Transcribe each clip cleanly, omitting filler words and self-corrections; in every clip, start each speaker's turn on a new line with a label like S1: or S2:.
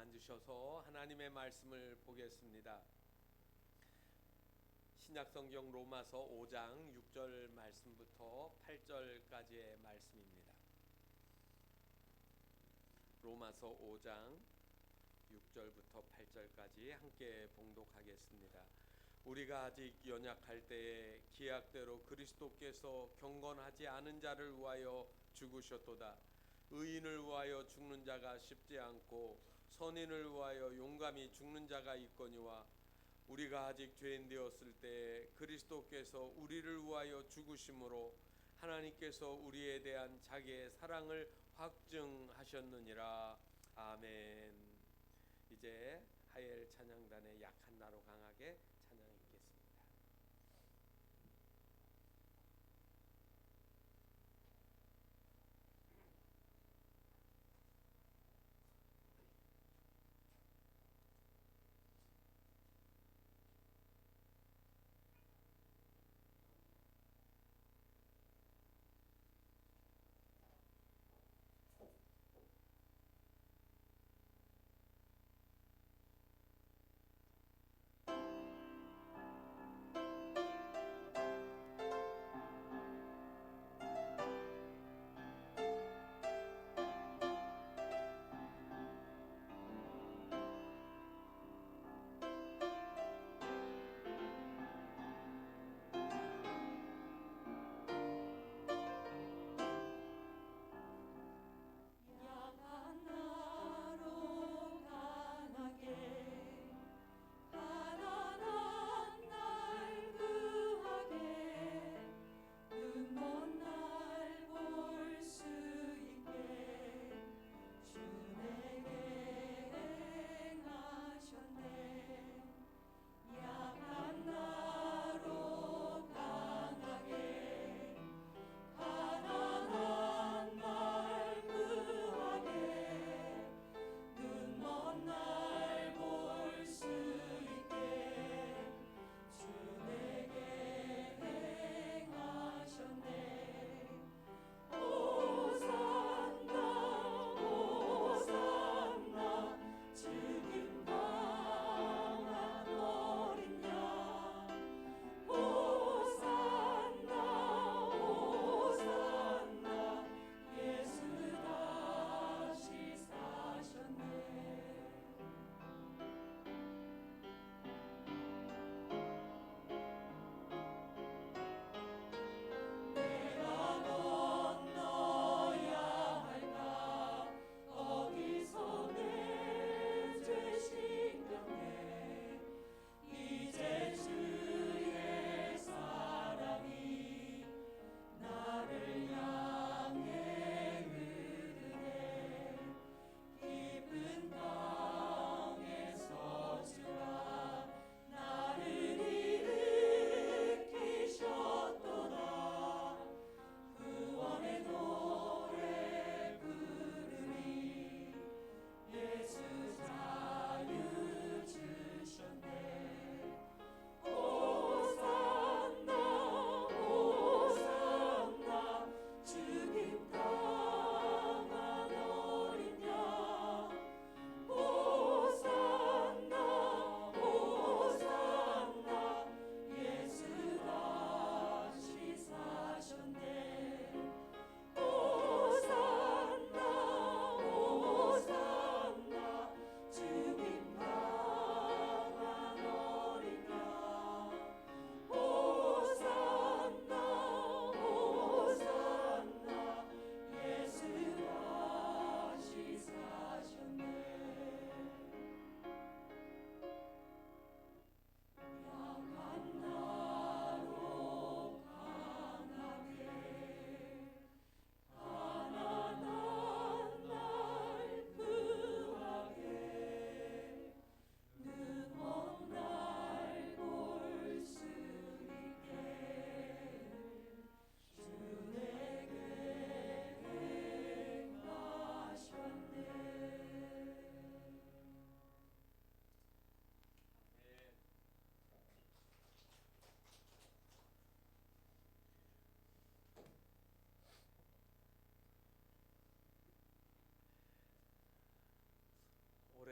S1: 앉으셔서 하나님의 말씀을 보겠습니다. 신약성경 로마서 5장 6절 말씀부터 8절까지의 말씀입니다. 로마서 5장 6절부터 8절까지 함께 봉독하겠습니다. 우리가 아직 연약할 때에 기약대로 그리스도께서 경건하지 않은 자를 위하여 죽으셨도다. 의인을 위하여 죽는 자가 쉽지 않고 선인을 위하여 용감히 죽는 자가 있거니와 우리가 아직 죄인 되었을 때 그리스도께서 우리를 위하여 죽으심으로 하나님께서 우리에 대한 자기의 사랑을 확증하셨느니라. 아멘. 이제 하엘 찬양단의 약한 나로 강하게 찬양 읽겠습니다.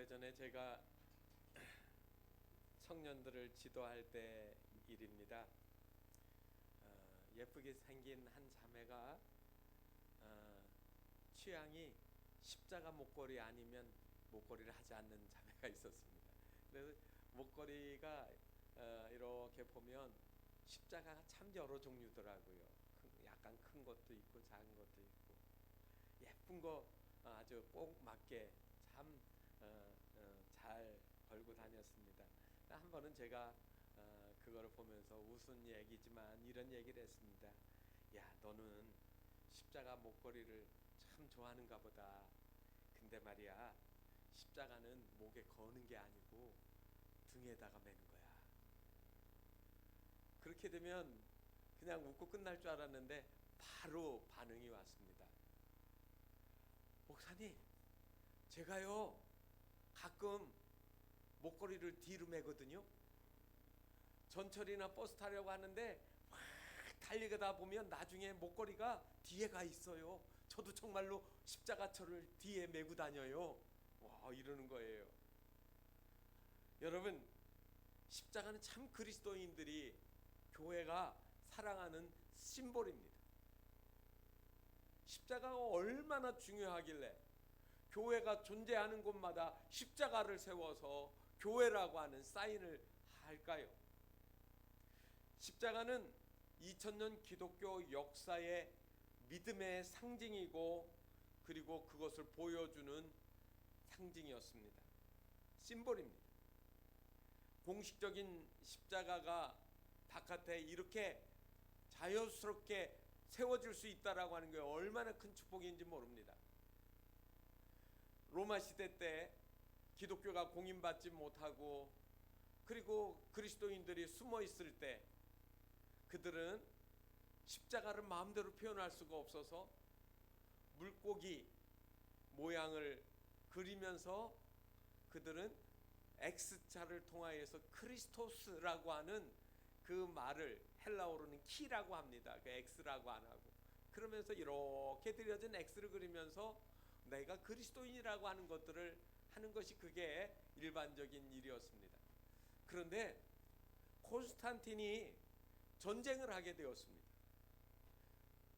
S1: 오래전에 제가 청년들을 지도할 때 일입니다. 예쁘게 생긴 한 자매가 취향이 십자가 목걸이 아니면 목걸이를 하지 않는 자매가 있었습니다. 그래서 목걸이가 이렇게 보면 십자가가 참 여러 종류더라고요. 약간 큰 것도 있고 작은 것도 있고 예쁜 거 아주 꼭 맞게 참 잘 걸고 다녔습니다. 한 번은 제가 그거를 보면서 웃은 얘기지만 이런 얘기를 했습니다. 야, 너는 십자가 목걸이를 참 좋아하는가 보다. 근데 말이야, 십자가는 목에 거는 게 아니고 등에다가 매는 거야. 그렇게 되면 그냥 웃고 끝날 줄 알았는데 바로 반응이 왔습니다. 목사님, 제가요 가끔 목걸이를 뒤로 매거든요. 전철이나 버스 타려고 하는데 막 달리다 보면 나중에 목걸이가 뒤에 가 있어요. 저도 정말로 십자가철을 뒤에 메고 다녀요. 와, 이러는 거예요. 여러분, 십자가는 참 그리스도인들이 교회가 사랑하는 심볼입니다. 십자가가 얼마나 중요하길래 교회가 존재하는 곳마다 십자가를 세워서 교회라고 하는 사인을 할까요? 십자가는 2000년 기독교 역사의 믿음의 상징이고 그리고 그것을 보여주는 상징이었습니다. 심볼입니다. 공식적인 십자가가 바깥에 이렇게 자연스럽게 세워질 수 있다라고 하는 게 얼마나 큰 축복인지 모릅니다. 로마 시대 때 기독교가 공인받지 못하고 그리고 그리스도인들이 숨어 있을 때 그들은 십자가를 마음대로 표현할 수가 없어서 물고기 모양을 그리면서 그들은 X자를 통하여서 크리스토스라고 하는 그 말을 헬라어로는 키라고 합니다. 그 X라고 안 하고 그러면서 이렇게 들여진 X를 그리면서 내가 그리스도인이라고 하는 것들을 하는 것이 그게 일반적인 일이었습니다. 그런데 콘스탄틴이 전쟁을 하게 되었습니다.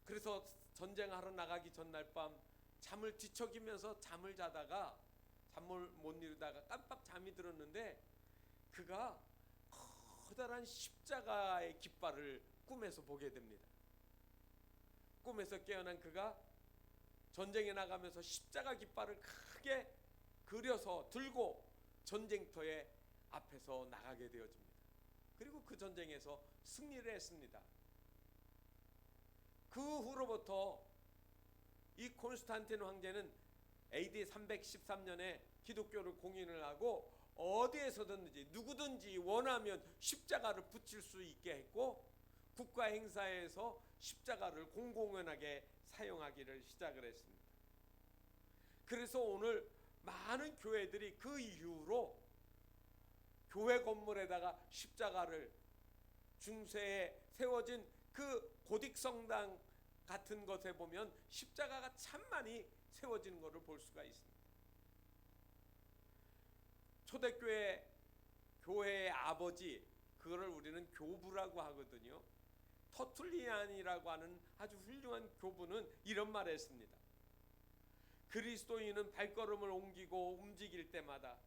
S1: 그래서 전쟁하러 나가기 전날 밤 잠을 뒤척이면서 잠을 자다가 잠을 못 이루다가 깜빡 잠이 들었는데 그가 커다란 십자가의 깃발을 꿈에서 보게 됩니다. 꿈에서 깨어난 그가 전쟁에 나가면서 십자가 깃발을 크게 그려서 들고 전쟁터의 앞에서 나가게 되어집니다. 그리고 그 전쟁에서 승리를 했습니다. 그 후로부터 이 콘스탄틴 황제는 AD 313년에 기독교를 공인을 하고 어디에서든지 누구든지 원하면 십자가를 붙일 수 있게 했고 국가 행사에서 십자가를 공공연하게 사용하기를 시작을 했습니다. 그래서 오늘 많은 교회들이 그 이후로 교회 건물에다가 십자가를 중세에 세워진 그 고딕성당 같은 것에 보면 십자가가 참 많이 세워지는 것을 볼 수가 있습니다. 초대교회 교회의 아버지, 그거를 우리는 교부라고 하거든요. 터툴리안이라고 하는 아주 훌륭한 교부는 이런 말을 했습니다. 그리스도인은 발걸음을 옮기고 움직일 때마다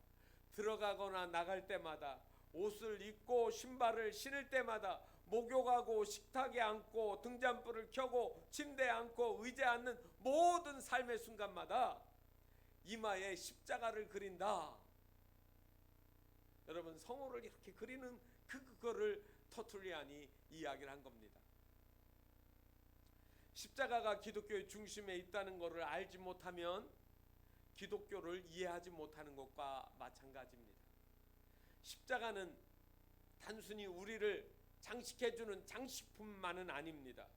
S1: 들어가거나 나갈 때마다 옷을 입고 신발을 신을 때마다 목욕하고 식탁에 앉고 등잔불을 켜고 침대에 앉고 의자에 앉는 모든 삶의 순간마다 이마에 십자가를 그린다. 여러분, 성호를 이렇게 그리는 그거를 터툴리안이 이야기를 한 겁니다. 십자가가 기독교의 중심에 있다는 것을 알지 못하면 기독교를 이해하지 못하는 것과 마찬가지입니다. 십자가는 단순히 우리를 장식해주는 장식품만은 아닙니다.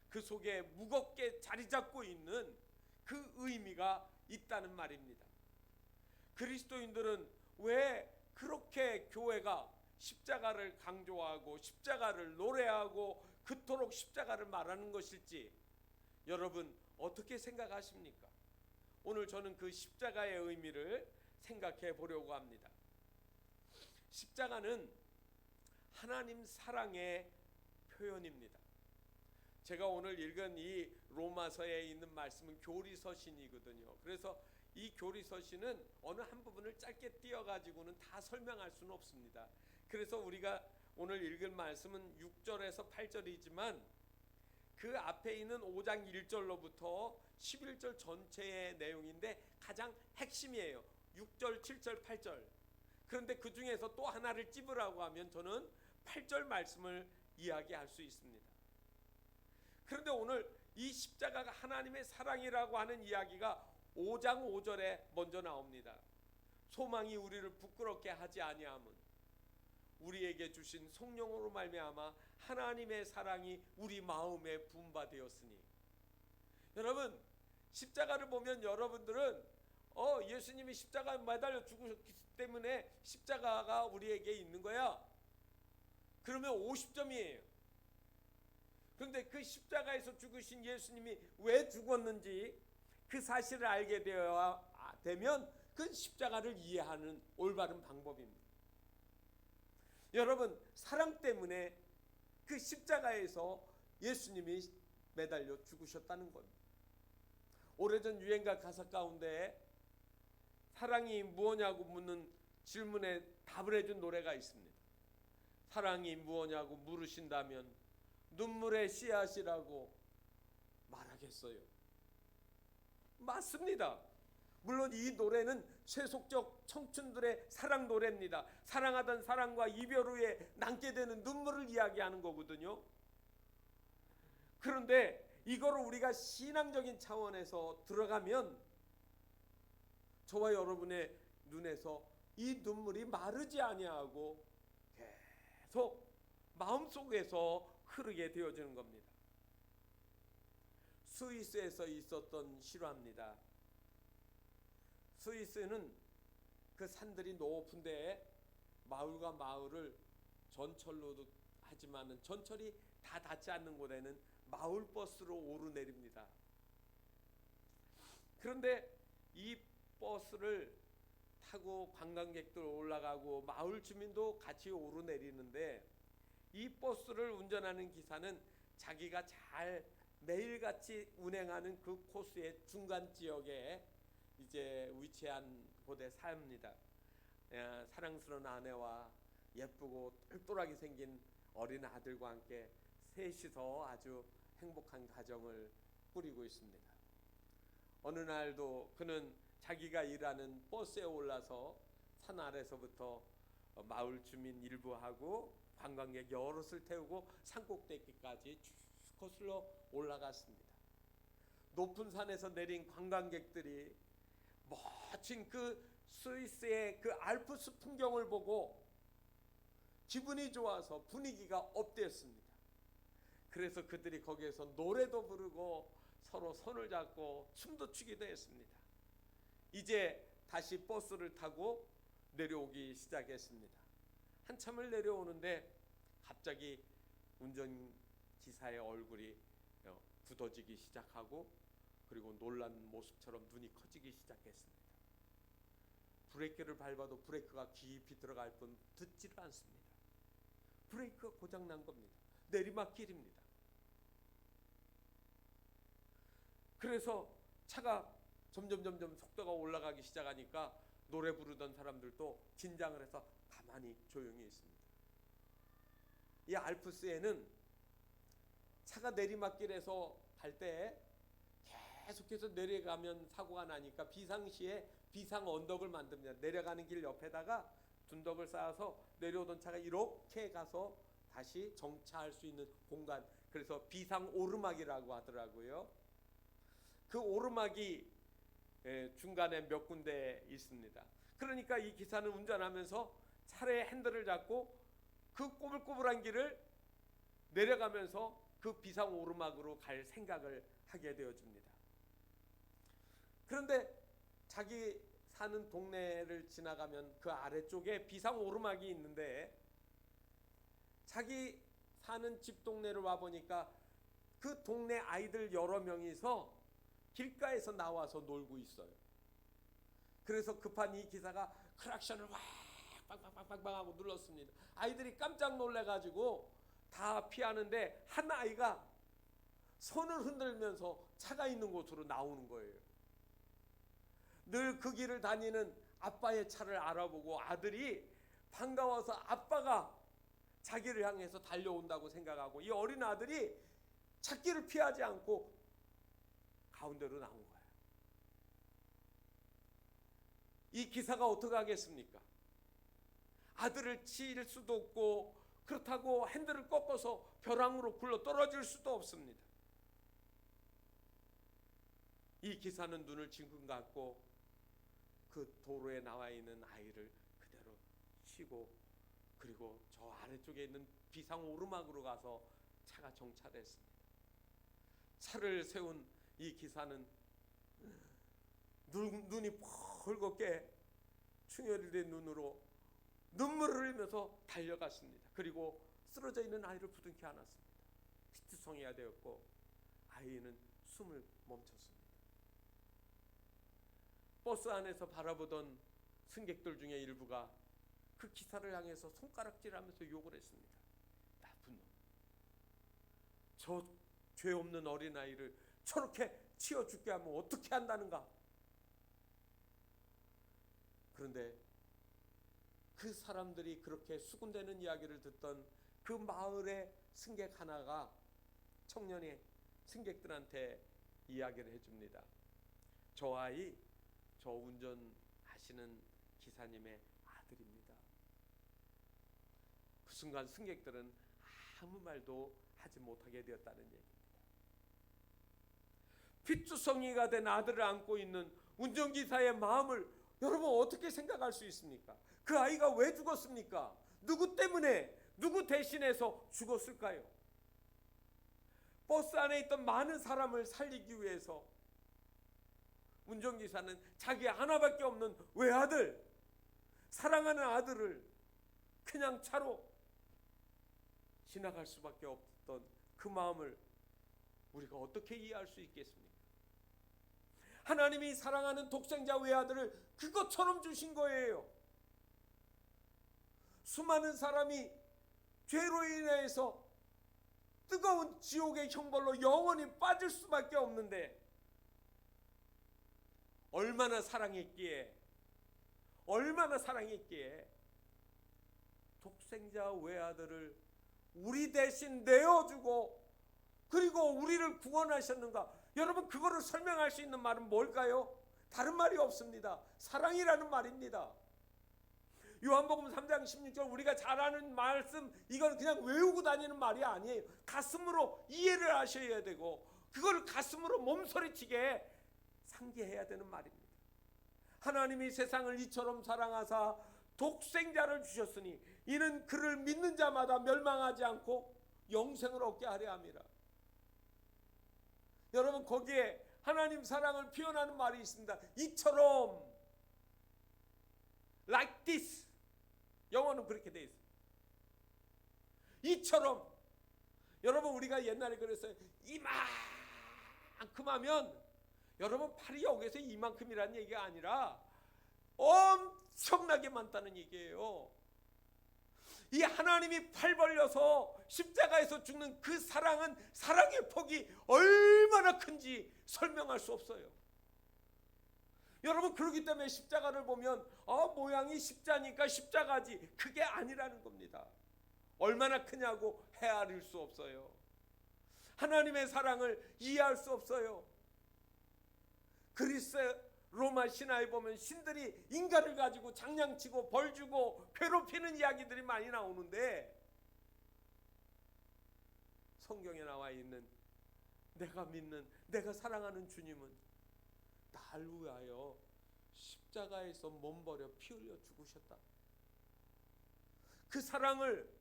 S1: 그 속에 무겁게 자리 잡고 있는 그 의미가 있다는 말입니다. 그리스도인들은 왜 그렇게 교회가 십자가를 강조하고 십자가를 노래하고 그토록 십자가를 말하는 것일지 여러분 어떻게 생각하십니까? 오늘 저는 그 십자가의 의미를 생각해 보려고 합니다. 십자가는 하나님 사랑의 표현입니다. 제가 오늘 읽은 이 로마서에 있는 말씀은 교리서신이거든요. 그래서 이 교리서신은 어느 한 부분을 짧게 띄어가지고는 다 설명할 수는 없습니다. 그래서 우리가 오늘 읽을 말씀은 6절에서 8절이지만 그 앞에 있는 5장 1절로부터 11절 전체의 내용인데 가장 핵심이에요. 6절, 7절, 8절. 그런데 그 중에서 또 하나를 찝으라고 하면 저는 8절 말씀을 이야기할 수 있습니다. 그런데 오늘 이 십자가가 하나님의 사랑이라고 하는 이야기가 5장 5절에 먼저 나옵니다. 소망이 우리를 부끄럽게 하지 아니함은 우리에게 주신 성령으로 말미암아 하나님의 사랑이 우리 마음에 부음받았으니. 여러분, 십자가를 보면 여러분들은 예수님이 십자가에 매달려 죽으셨기 때문에 십자가가 우리에게 있는 거야. 그러면 50점이에요. 그런데 그 십자가에서 죽으신 예수님이 왜 죽었는지 그 사실을 알게 되면 그 십자가를 이해하는 올바른 방법입니다. 여러분, 사랑 때문에 그 십자가에서 예수님이 매달려 죽으셨다는 겁니다. 오래전 유행가 가사 가운데 사랑이 무엇냐고 묻는 질문에 답을 해준 노래가 있습니다. 사랑이 무엇냐고 물으신다면 눈물의 씨앗이라고 말하겠어요. 맞습니다. 물론 이 노래는 세속적 청춘들의 사랑 노래입니다. 사랑하던 사랑과 이별 후에 남게 되는 눈물을 이야기하는 거거든요. 그런데 이거를 우리가 신앙적인 차원에서 들어가면 저와 여러분의 눈에서 이 눈물이 마르지 아니하고 계속 마음속에서 흐르게 되어지는 겁니다. 스위스에서 있었던 실화입니다. 스위스는 그 산들이 높은데 마을과 마을을 전철로도 하지만은 전철이 다 닿지 않는 곳에는 마을 버스로 오르내립니다. 그런데 이 버스를 타고 관광객들 올라가고 마을 주민도 같이 오르내리는데 이 버스를 운전하는 기사는 자기가 잘 매일같이 운행하는 그 코스의 중간 지역에 이제 위치한 곳에 삽니다. 사랑스러운 아내와 예쁘고 똘똘하게 생긴 어린 아들과 함께 셋이서 아주 행복한 가정을 꾸리고 있습니다. 어느 날도 그는 자기가 일하는 버스에 올라서 산 아래서부터 마을 주민 일부하고 관광객 여럿을 태우고 산꼭대기까지 쭉 거슬러 올라갔습니다. 높은 산에서 내린 관광객들이 멋진 그 스위스의 그 알프스 풍경을 보고 기분이 좋아서 분위기가 업됐습니다. 그래서 그들이 거기에서 노래도 부르고 서로 손을 잡고 춤도 추기도 했습니다. 이제 다시 버스를 타고 내려오기 시작했습니다. 한참을 내려오는데 갑자기 운전기사의 얼굴이 굳어지기 시작하고 그리고 놀란 모습처럼 눈이 커지기 시작했습니다. 브레이크를 밟아도 브레이크가 깊이 들어갈 뿐 듣지를 않습니다. 브레이크가 고장난 겁니다. 내리막길입니다. 그래서 차가 점점 속도가 올라가기 시작하니까 노래 부르던 사람들도 긴장을 해서 가만히 조용히 있습니다. 이 알프스에는 차가 내리막길에서 갈 때 계속해서 내려가면 사고가 나니까 비상시에 비상 언덕을 만듭니다. 내려가는 길 옆에다가 둔덕을 쌓아서 내려오던 차가 이렇게 가서 다시 정차할 수 있는 공간, 그래서 비상 오르막이라고 하더라고요. 그 오르막이 중간에 몇 군데 있습니다. 그러니까 이 기사는 운전하면서 차의 핸들을 잡고 그 꼬불꼬불한 길을 내려가면서 그 비상 오르막으로 갈 생각을 하게 되어집니다. 그런데 자기 사는 동네를 지나가면 그 아래쪽에 비상 오르막이 있는데 자기 사는 집 동네를 와보니까 그 동네 아이들 여러 명이서 길가에서 나와서 놀고 있어요. 그래서 급한 이 기사가 크락션을 확 빵빵빵빵 하고 눌렀습니다. 아이들이 깜짝 놀래가지고 다 피하는데 한 아이가 손을 흔들면서 차가 있는 곳으로 나오는 거예요. 늘 그 길을 다니는 아빠의 차를 알아보고 아들이 반가워서 아빠가 자기를 향해서 달려온다고 생각하고 이 어린 아들이 찾기를 피하지 않고 가운데로 나온 거예요. 이 기사가 어떻게 하겠습니까? 아들을 칠 수도 없고 그렇다고 핸들을 꺾어서 벼랑으로 굴러 떨어질 수도 없습니다. 이 기사는 눈을 징긋 감고 그 도로에 나와 있는 아이를 그대로 치고 그리고 저 아래쪽에 있는 비상 오르막으로 가서 차가 정차됐습니다. 차를 세운 이 기사는 눈이 펄겋게 충혈이 된 눈으로 눈물을 흘리면서 달려갔습니다. 그리고 쓰러져 있는 아이를 부둥켜 안았습니다. 피투성이가 되었고 아이는 숨을 멈췄습니다. 버스 안에서 바라보던 승객들 중에 일부가 그 기사를 향해서 손가락질하면서 욕을 했습니다. 나쁜 놈. 저 죄 없는 어린아이를 저렇게 치워 죽게 하면 어떻게 한다는가. 그런데 그 사람들이 그렇게 수군대는 이야기를 듣던 그 마을의 승객 하나가 청년이 승객들한테 이야기를 해줍니다. 저 아이 저 운전하시는 기사님의 아들입니다. 그 순간 승객들은 아무 말도 하지 못하게 되었다는 얘기입니다. 핏주성이가 된 아들을 안고 있는 운전기사의 마음을 여러분 어떻게 생각할 수 있습니까? 그 아이가 왜 죽었습니까? 누구 때문에, 누구 대신해서 죽었을까요? 버스 안에 있던 많은 사람을 살리기 위해서 운전기사는 자기 하나밖에 없는 외아들, 사랑하는 아들을 그냥 차로 지나갈 수밖에 없던 그 마음을 우리가 어떻게 이해할 수 있겠습니까? 하나님이 사랑하는 독생자 외아들을 그것처럼 주신 거예요. 수많은 사람이 죄로 인해서 뜨거운 지옥의 형벌로 영원히 빠질 수밖에 없는데 얼마나 사랑했기에 독생자 외아들을 우리 대신 내어주고 그리고 우리를 구원하셨는가? 여러분 그거를 설명할 수 있는 말은 뭘까요? 다른 말이 없습니다. 사랑이라는 말입니다. 요한복음 3장 16절 우리가 잘 아는 말씀 이건 그냥 외우고 다니는 말이 아니에요. 가슴으로 이해를 하셔야 되고 그걸 가슴으로 몸소리치게 상기해야 되는 말입니다. 하나님이 세상을 이처럼 사랑하사 독생자를 주셨으니 이는 그를 믿는 자마다 멸망하지 않고 영생을 얻게 하려 함이라. 여러분 거기에 하나님 사랑을 표현하는 말이 있습니다. 이처럼 like this 영어는 그렇게 돼 있어요. 이처럼 여러분 우리가 옛날에 그랬어요. 이만큼 하면 여러분 팔이 여기서 이만큼이라는 얘기가 아니라 엄청나게 많다는 얘기예요. 이 하나님이 팔 벌려서 십자가에서 죽는 그 사랑은 사랑의 폭이 얼마나 큰지 설명할 수 없어요. 여러분 그렇기 때문에 십자가를 보면 모양이 십자니까 십자가지 그게 아니라는 겁니다. 얼마나 크냐고 헤아릴 수 없어요. 하나님의 사랑을 이해할 수 없어요. 그리스 로마 신화에 보면 신들이 인간을 가지고 장난치고 벌주고 괴롭히는 이야기들이 많이 나오는데 성경에 나와 있는 내가 믿는 내가 사랑하는 주님은 날 위하여 십자가에서 몸버려 피 흘려 죽으셨다. 그 사랑을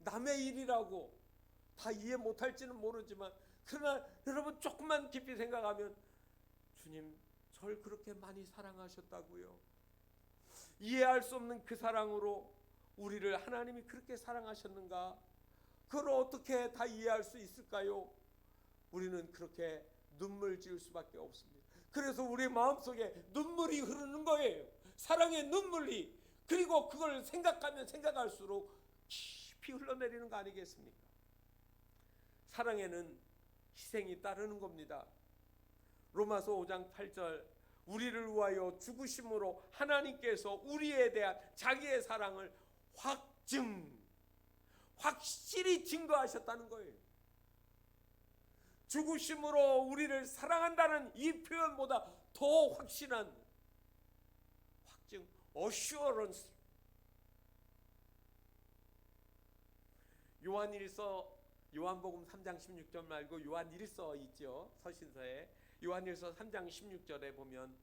S1: 남의 일이라고 다 이해 못할지는 모르지만 그러나 여러분 조금만 깊이 생각하면 주님 절 그렇게 많이 사랑하셨다고요. 이해할 수 없는 그 사랑으로 우리를 하나님이 그렇게 사랑하셨는가? 그걸 어떻게 다 이해할 수 있을까요? 우리는 그렇게 눈물 지을 수밖에 없습니다. 그래서 우리 마음속에 눈물이 흐르는 거예요. 사랑의 눈물이. 그리고 그걸 생각하면 생각할수록 깊이 흘러내리는 거 아니겠습니까? 사랑에는 희생이 따르는 겁니다. 로마서 5장 8절, 우리를 위하여 죽으심으로 하나님께서 우리에 대한 자기의 사랑을 확실히 증거하셨다는 거예요. 죽으심으로 우리를 사랑한다는 이 표현보다 더 확실한 확증, 어슈어런스. 요한복음 3장 16절 말고 요한일서 있죠. 서신서에 요한일서 3장 16절에 보면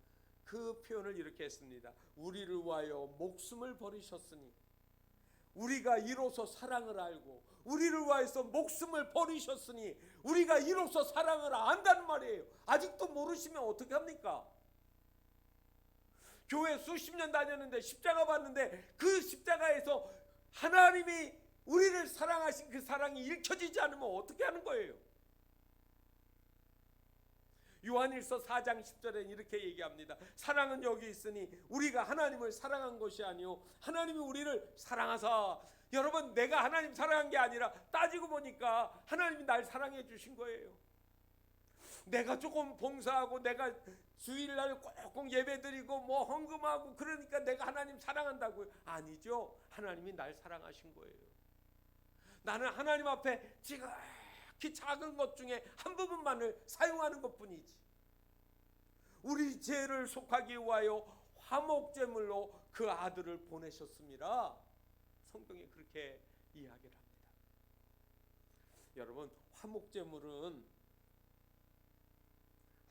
S1: 그 표현을 이렇게 했습니다. 우리를 위하여 목숨을 버리셨으니, 우리가 이로써 사랑을 알고 우리를 위해서 목숨을 버리셨으니 우리가 이로써 사랑을 안다는 말이에요. 아직도 모르시면 어떻게 합니까? 교회 수십 년 다녔는데 십자가 봤는데 그 십자가에서 하나님이 우리를 사랑하신 그 사랑이 읽혀지지 않으면 어떻게 하는 거예요? 요한일서 4장 10절에 이렇게 얘기합니다. 사랑은 여기 있으니 우리가 하나님을 사랑한 것이 아니요 하나님이 우리를 사랑하사. 여러분, 내가 하나님 사랑한 게 아니라 따지고 보니까 하나님이 날 사랑해 주신 거예요. 내가 조금 봉사하고 내가 주일날 꼭 예배드리고 뭐 헌금하고 그러니까 내가 하나님 사랑한다고요? 아니죠. 하나님이 날 사랑하신 거예요. 나는 하나님 앞에 지극히 작은 것 중에 한 부분만을 사용하는 것뿐이지. 우리 죄를 속하기 위하여 화목제물로 그 아들을 보내셨습니다. 성경에 그렇게 이야기를 합니다. 여러분, 화목제물은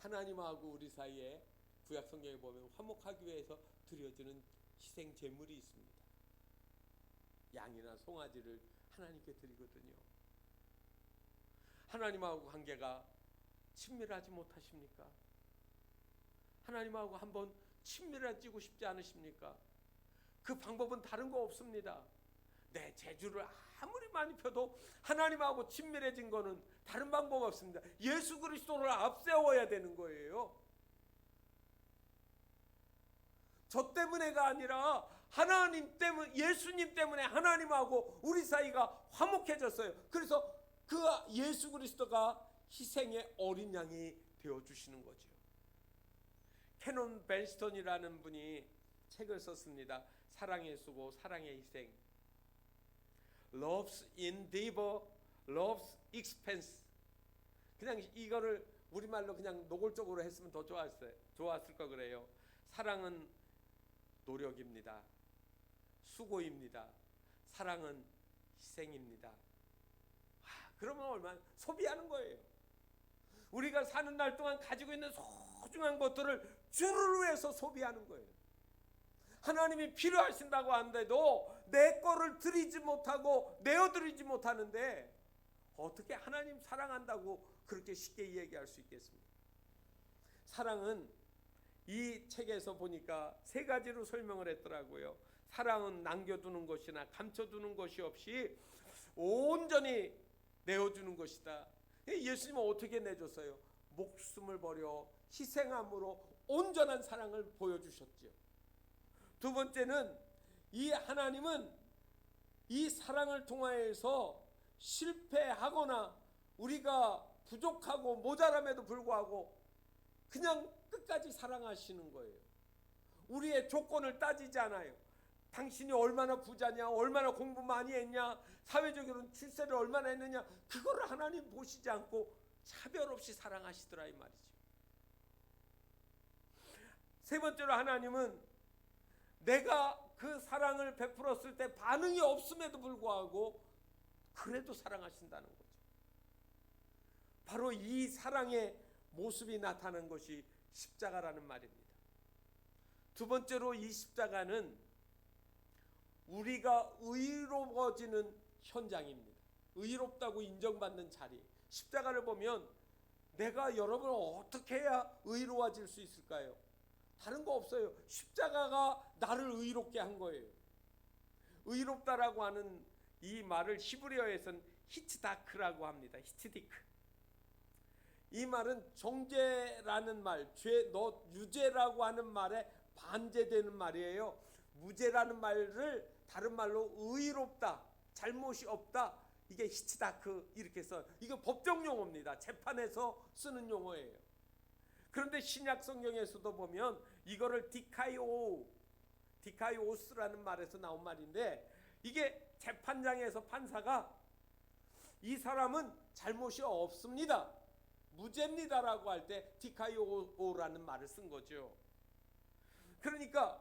S1: 하나님하고 우리 사이에 구약 성경에 보면 화목하기 위해서 드려지는 희생 제물이 있습니다. 양이나 송아지를 하나님께 드리거든요. 하나님하고 관계가 친밀하지 못하십니까? 하나님하고 한번 친밀해지고 싶지 않으십니까? 그 방법은 다른 거 없습니다. 내 재주를 아무리 많이 펴도 하나님하고 친밀해진 거는 다른 방법 없습니다. 예수 그리스도를 앞세워야 되는 거예요. 저 때문에가 아니라 하나님 때문에, 예수님 때문에 하나님하고 우리 사이가 화목해졌어요. 그래서 그 예수 그리스도가 희생의 어린 양이 되어주시는 거죠. 캐논 벤스턴이라는 분이 책을 썼습니다. 사랑의 수고, 사랑의 희생. Love's endeavor, love's expense. 그냥 이거를 우리말로 그냥 노골적으로 했으면 더 좋았을 거 그래요. 사랑은 노력입니다. 수고입니다. 사랑은 희생입니다. 그러면 얼마나 소비하는 거예요. 우리가 사는 날 동안 가지고 있는 소중한 것들을 주를 위해서 소비하는 거예요. 하나님이 필요하신다고 하는데도 내 거를 드리지 못하고 내어드리지 못하는데 어떻게 하나님 사랑한다고 그렇게 쉽게 얘기할 수 있겠습니까? 사랑은 이 책에서 보니까 세 가지로 설명을 했더라고요. 사랑은 남겨두는 것이나 감춰두는 것이 없이 온전히 내어주는 것이다. 예수님은 어떻게 내줬어요? 목숨을 버려 희생함으로 온전한 사랑을 보여주셨죠. 두 번째는 이 하나님은 이 사랑을 통하여서 실패하거나 우리가 부족하고 모자람에도 불구하고 그냥 끝까지 사랑하시는 거예요. 우리의 조건을 따지지 않아요. 당신이 얼마나 부자냐, 얼마나 공부 많이 했냐, 사회적으로는 출세를 얼마나 했느냐, 그거를 하나님 보시지 않고 차별 없이 사랑하시더라 이 말이죠. 세 번째로 하나님은 내가 그 사랑을 베풀었을 때 반응이 없음에도 불구하고 그래도 사랑하신다는 거죠. 바로 이 사랑의 모습이 나타난 것이 십자가라는 말입니다. 두 번째로 이 십자가는 우리가 의로워지는 현장입니다. 의롭다고 인정받는 자리. 십자가를 보면 내가 여러분을 어떻게 해야 의로워질 수 있을까요? 다른 거 없어요. 십자가가 나를 의롭게 한 거예요. 의롭다라고 하는 이 말을 히브리어에서는 히츠다크라고 합니다. 히츠디크. 이 말은 정죄라는 말, 너 유죄라고 하는 말에 반대되는 말이에요. 무죄라는 말을 다른 말로 의롭다, 잘못이 없다, 이게 히치다크 이렇게 써. 이거 법정 용어입니다. 재판에서 쓰는 용어예요. 그런데 신약 성경에서도 보면 이거를 디카이오스라는 말에서 나온 말인데, 이게 재판장에서 판사가 이 사람은 잘못이 없습니다, 무죄입니다라고 할 때 디카이오라는 말을 쓴 거죠. 그러니까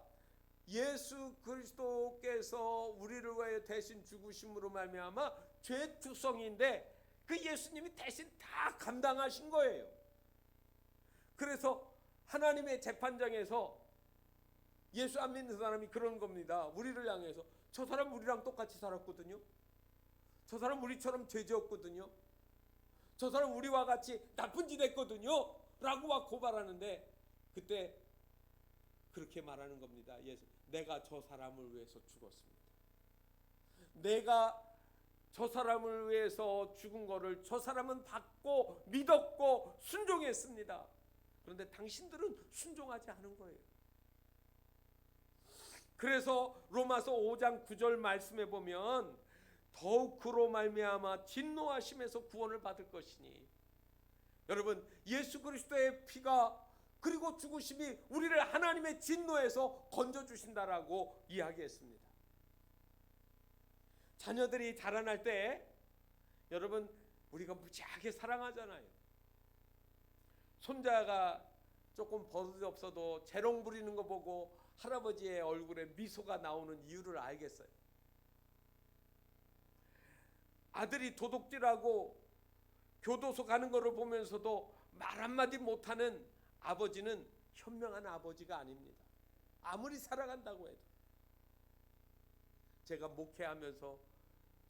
S1: 예수 그리스도께서 우리를 위하여 대신 죽으심으로 말미암아 죄투성인데 그 예수님이 대신 다 감당하신 거예요. 그래서 하나님의 재판장에서 예수 안 믿는 사람이 그런 겁니다. 우리를 향해서 저 사람 우리랑 똑같이 살았거든요. 저 사람 우리처럼 죄지었거든요. 저 사람 우리와 같이 나쁜 짓 했거든요 라고 막 고발하는데, 그때 그렇게 말하는 겁니다. 예수, 내가 저 사람을 위해서 죽었습니다. 내가 저 사람을 위해서 죽은 거를 저 사람은 받고 믿었고 순종했습니다. 그런데 당신들은 순종하지 않은 거예요. 그래서 로마서 5장 9절 말씀에 보면 더욱 그로 말미암아 진노하심에서 구원을 받을 것이니, 여러분 예수 그리스도의 피가 그리고 죽으심이 우리를 하나님의 진노에서 건져주신다라고 이야기했습니다. 자녀들이 자라날 때 여러분 우리가 무지하게 사랑하잖아요. 손자가 조금 버릇이 없어도 재롱 부리는 거 보고 할아버지의 얼굴에 미소가 나오는 이유를 알겠어요. 아들이 도둑질하고 교도소 가는 거를 보면서도 말 한마디 못하는 아버지는 현명한 아버지가 아닙니다. 아무리 사랑한다고 해도. 제가 목회하면서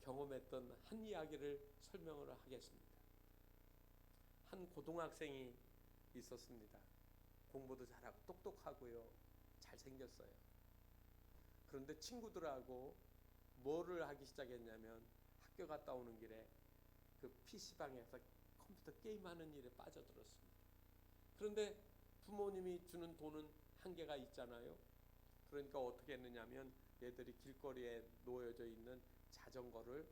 S1: 경험했던 한 이야기를 설명을 하겠습니다. 한 고등학생이 있었습니다. 공부도 잘하고 똑똑하고요, 잘생겼어요. 그런데 친구들하고 뭐를 하기 시작했냐면 학교 갔다 오는 길에 그 PC방에서 컴퓨터 게임하는 일에 빠져들었습니다. 그런데 부모님이 주는 돈은 한계가 있잖아요. 그러니까 어떻게 했느냐면 얘들이 길거리에 놓여져 있는 자전거를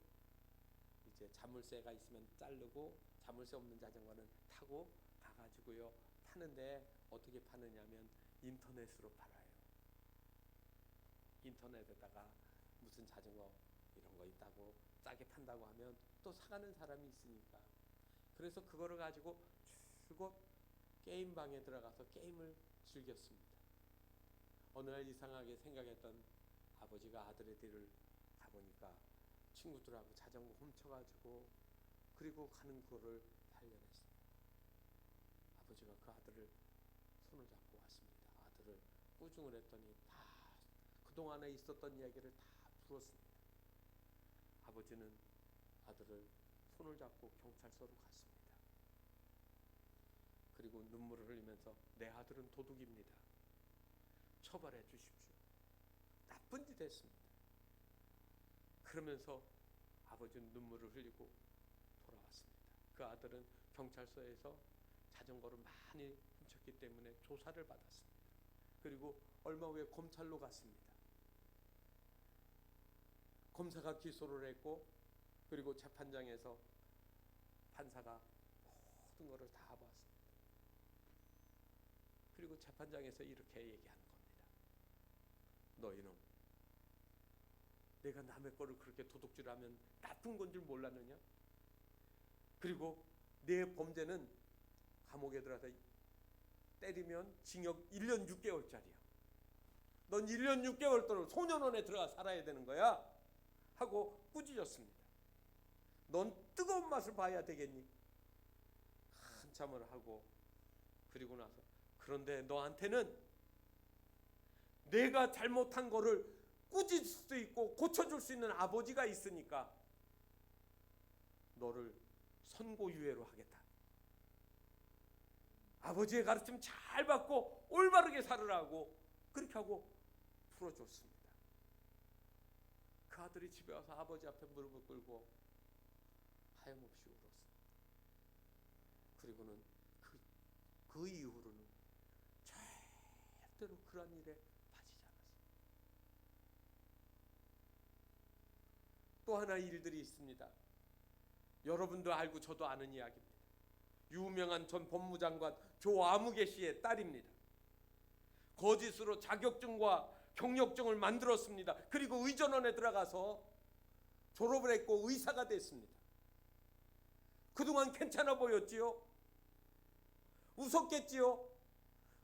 S1: 이제 자물쇠가 있으면 자르고 자물쇠 없는 자전거는 타고 가가지고요, 파는데 어떻게 파느냐면 인터넷으로 팔아요. 인터넷에다가 무슨 자전거 이런 거 있다고 싸게 판다고 하면 또 사가는 사람이 있으니까, 그래서 그거를 가지고 쭉 게임방에 들어가서 게임을 즐겼습니다. 어느 날 이상하게 생각했던 아버지가 아들의 뒤를 가보니까 친구들하고 자전거 훔쳐가지고 그리고 가는 거를 발견했습니다. 아버지가 그 아들을 손을 잡고 왔습니다. 아들을 꾸중을 했더니 다 그동안에 있었던 이야기를 다 풀었습니다. 아버지는 아들을 손을 잡고 경찰서로 갔습니다. 그리고 눈물을 흘리면서 내 아들은 도둑입니다, 처벌해 주십시오, 나쁜 짓 했습니다. 그러면서 아버지는 눈물을 흘리고 돌아왔습니다. 그 아들은 경찰서에서 자전거를 많이 훔쳤기 때문에 조사를 받았습니다. 그리고 얼마 후에 검찰로 갔습니다. 검사가 기소를 했고, 그리고 재판장에서 판사가 모든 것을 다 봤습니다. 그리고 재판장에서 이렇게 얘기하는 겁니다. 너희는 내가 남의 거를 그렇게 도둑질하면 나쁜 건 줄 몰랐느냐? 그리고 내 범죄는 감옥에 들어가서 때리면 징역 1년 6개월짜리야. 넌 1년 6개월 동안 소년원에 들어가 살아야 되는 거야 하고 꾸짖었습니다. 넌 뜨거운 맛을 봐야 되겠니? 한참을 하고, 그리고 나서 그런데 너한테는 내가 잘못한 거를 꾸짖을 수 있고 고쳐줄 수 있는 아버지가 있으니까 너를 선고유예로 하겠다. 아버지의 가르침 잘 받고 올바르게 살으라고 그렇게 하고 풀어줬습니다. 그 아들이 집에 와서 아버지 앞에 무릎을 꿇고 하염없이 울었습니다. 그리고는 그 이후로는 절대로 그런 일에 빠지지 않았습니다. 또 하나 일들이 있습니다. 여러분도 알고 저도 아는 이야기입니다. 유명한 전 법무장관 조 아무개 씨의 딸입니다. 거짓으로 자격증과 경력증을 만들었습니다. 그리고 의전원에 들어가서 졸업을 했고 의사가 됐습니다. 그동안 괜찮아 보였지요? 웃었겠지요?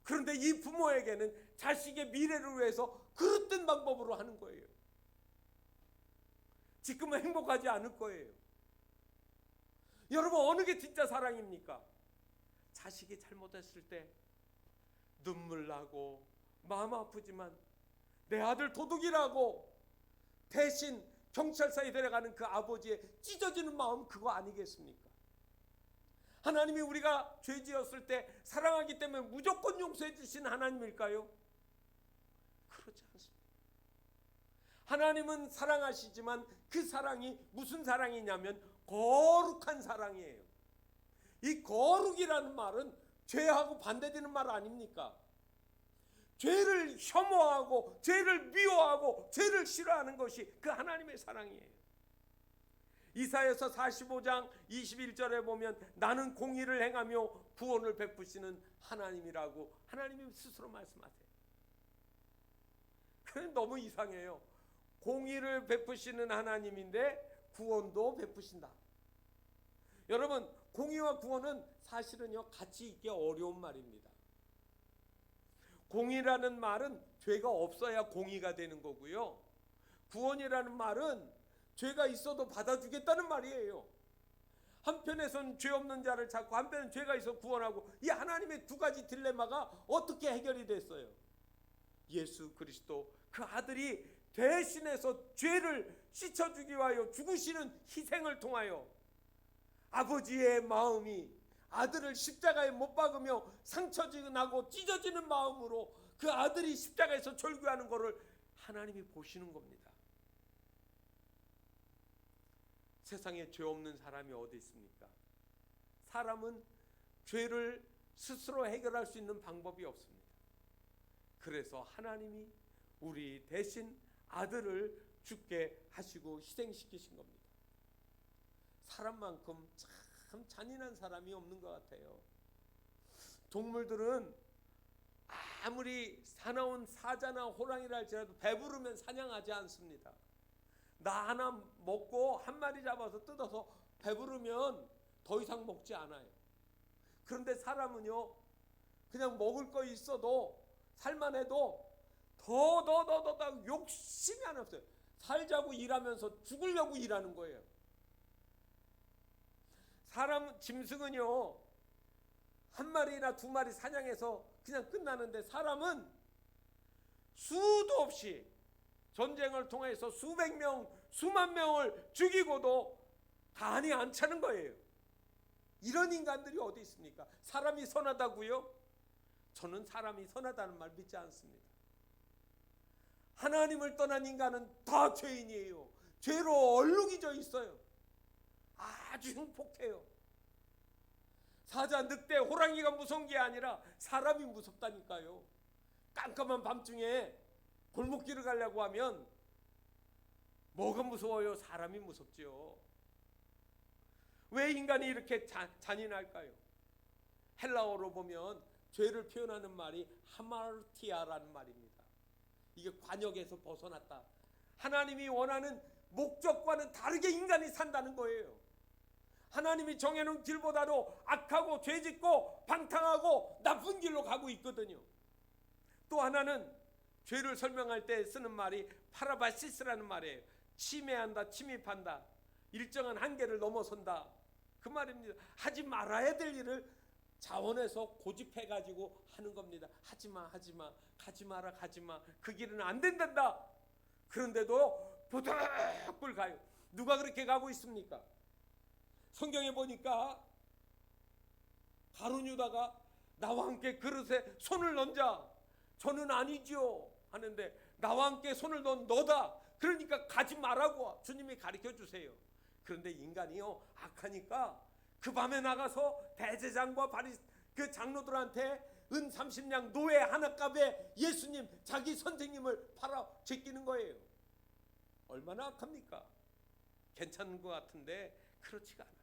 S1: 그런데 이 부모에게는 자식의 미래를 위해서 그릇된 방법으로 하는 거예요. 지금은 행복하지 않을 거예요. 여러분, 어느 게 진짜 사랑입니까? 자식이 잘못했을 때 눈물 나고 마음 아프지만 내 아들 도둑이라고 대신 경찰서에 데려가는 그 아버지의 찢어지는 마음, 그거 아니겠습니까? 하나님이 우리가 죄 지었을 때 사랑하기 때문에 무조건 용서해 주시는 하나님일까요? 그렇지 않습니다. 하나님은 사랑하시지만 그 사랑이 무슨 사랑이냐면 거룩한 사랑이에요. 이 거룩이라는 말은 죄하고 반대되는 말 아닙니까? 죄를 혐오하고 죄를 미워하고 죄를 싫어하는 것이 그 하나님의 사랑이에요. 이사야서 45장 21절에 보면 나는 공의를 행하며 구원을 베푸시는 하나님이라고 하나님이 스스로 말씀하세요. 그건 너무 이상해요. 공의를 베푸시는 하나님인데 구원도 베푸신다. 여러분, 공의와 구원은 사실은요 같이 있기 어려운 말입니다. 공의라는 말은 죄가 없어야 공의가 되는 거고요. 구원이라는 말은 죄가 있어도 받아주겠다는 말이에요. 한편에선 죄 없는 자를 찾고 한편은 죄가 있어 구원하고, 이 하나님의 두 가지 딜레마가 어떻게 해결이 됐어요? 예수 그리스도 그 아들이 대신해서 죄를 씻어주기 위하여 죽으시는 희생을 통하여 아버지의 마음이 아들을 십자가에 못 박으며 상처나고 찢어지는 마음으로 그 아들이 십자가에서 절규하는 것을 하나님이 보시는 겁니다. 세상에 죄 없는 사람이 어디 있습니까? 사람은 죄를 스스로 해결할 수 있는 방법이 없습니다. 그래서 하나님이 우리 대신 아들을 죽게 하시고 희생시키신 겁니다. 사람만큼 참 잔인한 사람이 없는 것 같아요. 동물들은 아무리 사나운 사자나 호랑이라 할지라도 배부르면 사냥하지 않습니다. 나 하나 먹고 한 마리 잡아서 뜯어서 배부르면 더 이상 먹지 않아요. 그런데 사람은요, 그냥 먹을 거 있어도 살만해도 더 욕심이 안 없어요. 살자고 일하면서 죽으려고 일하는 거예요. 사람, 짐승은요 한 마리나 두 마리 사냥해서 그냥 끝나는데 사람은 수도 없이 전쟁을 통해서 수백 명, 수만 명을 죽이고도 간이 안 차는 거예요. 이런 인간들이 어디 있습니까? 사람이 선하다고요? 저는 사람이 선하다는 말 믿지 않습니다. 하나님을 떠난 인간은 다 죄인이에요. 죄로 얼룩이 져 있어요. 아주 흉폭해요. 사자, 늑대, 호랑이가 무서운 게 아니라 사람이 무섭다니까요. 깜깜한 밤중에 골목길을 가려고 하면 뭐가 무서워요? 사람이 무섭지요. 왜 인간이 이렇게 잔인할까요? 헬라어로 보면 죄를 표현하는 말이 하마르티아라는 말입니다. 이게 관역에서 벗어났다. 하나님이 원하는 목적과는 다르게 인간이 산다는 거예요. 하나님이 정해놓은 길보다도 악하고 죄짓고 방탕하고 나쁜 길로 가고 있거든요. 또 하나는 죄를 설명할 때 쓰는 말이 파라바시스라는 말이에요. 침해한다, 침입한다, 일정한 한계를 넘어선다, 그 말입니다. 하지 말아야 될 일을 자원해서 고집해가지고 하는 겁니다. 하지마, 하지마, 가지마라, 가지마, 그 길은 안 된단다. 그런데도 부득불 가요. 누가 그렇게 가고 있습니까? 성경에 보니까 가룟 유다가 나와 함께 그릇에 손을 넣자. 저는 아니죠 하는데 나와 함께 손을 넣은 너다. 그러니까 가지 말라고 주님이 가르쳐 주세요. 그런데 인간이요 악하니까 그 밤에 나가서 대제사장과 그 장로들한테 은 30냥 노예 하나값에 예수님 자기 선생님을 팔아 제끼는 거예요. 얼마나 악합니까? 괜찮은 것 같은데 그렇지가 않아요.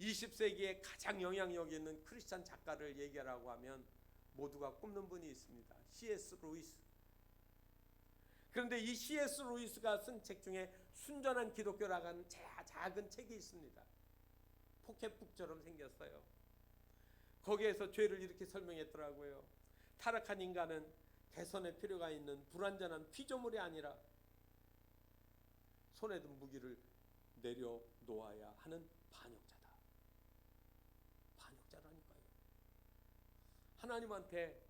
S1: 20세기에 가장 영향력 있는 크리스찬 작가를 얘기하라고 하면 모두가 꼽는 분이 있습니다. C.S. 루이스. 그런데 이 C.S. 루이스가 쓴 책 중에 순전한 기독교라고 하는 작은 책이 있습니다. 포켓북처럼 생겼어요. 거기에서 죄를 이렇게 설명했더라고요. 타락한 인간은 개선의 필요가 있는 불완전한 피조물이 아니라 손에 든 무기를 내려놓아야 하는 반역자다. 반역자라니까요. 하나님한테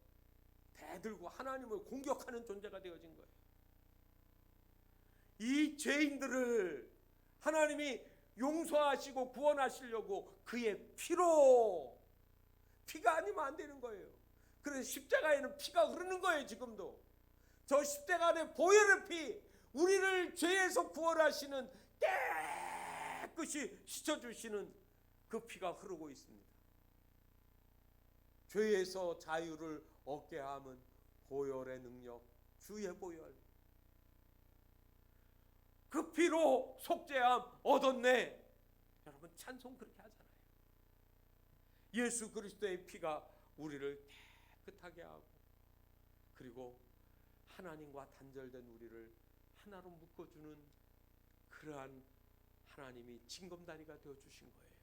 S1: 대들고 하나님을 공격하는 존재가 되어진 거예요. 이 죄인들을 하나님이 용서하시고 구원하시려고 그의 피로, 피가 아니면 안 되는 거예요. 그래서 십자가에는 피가 흐르는 거예요. 지금도 저 십자가 안에 보혈의 피, 우리를 죄에서 구원하시는, 깨끗이 씻어주시는 그 피가 흐르고 있습니다. 죄에서 자유를 얻게 함은 보혈의 능력, 주의 보혈, 그 피로 속죄함 얻었네. 여러분 찬송 그렇게 하잖아요. 예수 그리스도의 피가 우리를 깨끗하게 하고, 그리고 하나님과 단절된 우리를 하나로 묶어주는 그러한 하나님이 징검다리가 되어주신 거예요.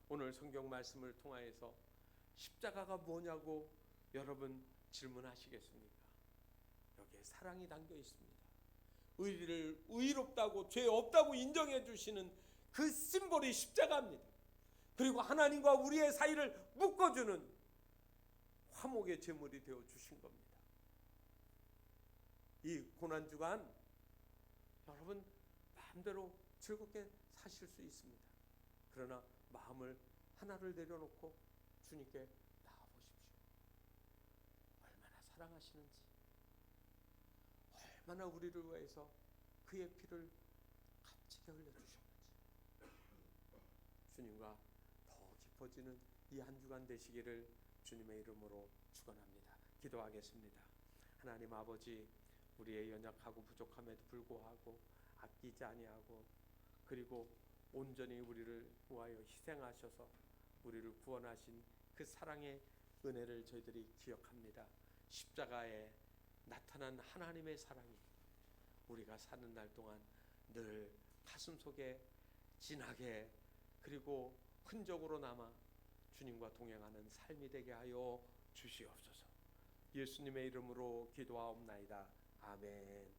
S1: 오늘 성경 말씀을 통하여서 십자가가 뭐냐고 여러분 질문하시겠습니까? 여기에 사랑이 담겨 있습니다. 우리를 의롭다고, 죄 없다고 인정해 주시는 그 심볼이 십자가입니다. 그리고 하나님과 우리의 사이를 묶어주는 화목의 제물이 되어 주신 겁니다. 이 고난주간 여러분 마음대로 즐겁게 사실 수 있습니다. 그러나 마음을 하나를 내려놓고 주님께 나아보십시오. 얼마나 사랑하시는지, 얼마나 우리를 위해서 그의 피를 값지게 흘려주셨는지, 주님과 더 깊어지는 이 한 주간 되시기를 주님의 이름으로 축원합니다. 기도하겠습니다. 하나님 아버지, 우리의 연약하고 부족함에도 불구하고 아끼지 아니하고, 그리고 온전히 우리를 위하여 희생하셔서 우리를 구원하신 그 사랑의 은혜를 저희들이 기억합니다. 십자가에 나타난 하나님의 사랑이 우리가 사는 날 동안 늘 가슴속에 진하게, 그리고 흔적으로 남아 주님과 동행하는 삶이 되게 하여 주시옵소서. 예수님의 이름으로 기도하옵나이다. 아멘.